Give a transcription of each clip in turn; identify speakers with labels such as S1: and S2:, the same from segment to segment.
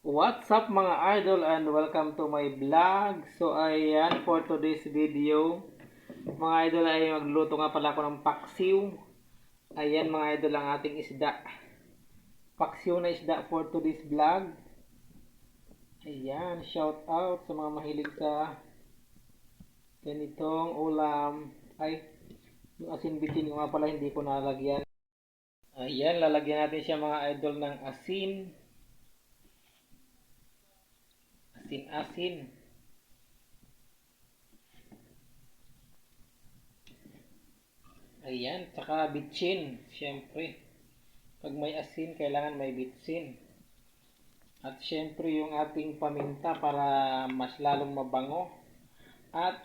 S1: What's up mga idol and welcome to my vlog. So ayan, for today's video mga idol ay magluto nga pala ako ng paksiw. Ayan mga idol ang ating isda. Paksiw na isda for today's vlog. Ayan, shout out sa mga mahilig sa ganitong ulam. Ay, yung asin bitin ko nga pala hindi ko nalagyan. Ayan, lalagyan natin siya mga idol ng asin. Asin-asin. Ayan, tsaka bitsin. Siyempre, pag may asin, kailangan may bitsin. At siyempre, yung ating paminta para mas lalong mabango. At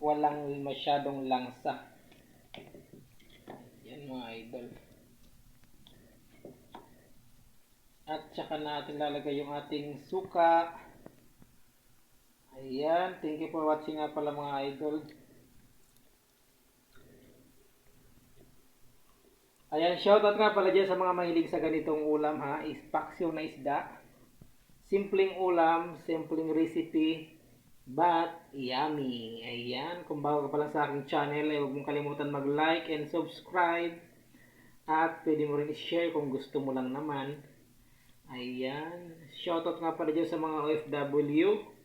S1: walang masyadong langsa. Yan mga idol. At tsaka natin lalagay yung ating suka. Ayan, thank you for watching nga pala mga idol. Ayan, shoutout nga pala dyan sa mga mahilig sa ganitong ulam ha. Paksiw na isda. Simpleng ulam, simpleng recipe, but yummy. Ayan, kung bago ka pa lang sa aking channel, huwag mong kalimutan mag-like and subscribe. At pwede mo rin i-share kung gusto mo lang naman. Ayan, shoutout nga pala dyan sa mga OFW.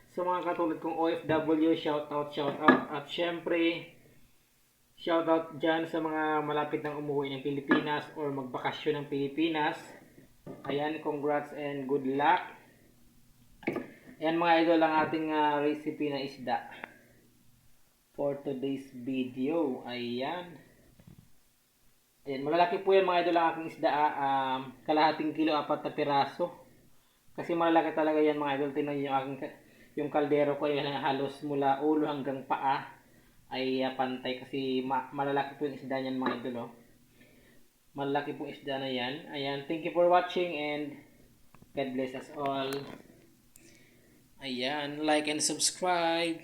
S1: Sa mga katulad kong OFW, shoutout. At syempre, shoutout dyan sa mga malapit ng umuwi ng Pilipinas or magbakasyon ng Pilipinas. Ayan, congrats and good luck. Ayan mga idol ang ating recipe na isda for today's video. Ayan. Ayan, malalaki po yan mga idol ang aking isda. Kalahating kilo, 4 na piraso. Kasi malalaki talaga yan mga idol. Tingnan nyo yung kaldero ko. Yan, halos mula ulo hanggang paa ay pantay kasi malalaki po yung isda niyan mga idol. Malaki pong isda na yan. Ayan, thank you for watching and God bless us all. Ayan, like and subscribe.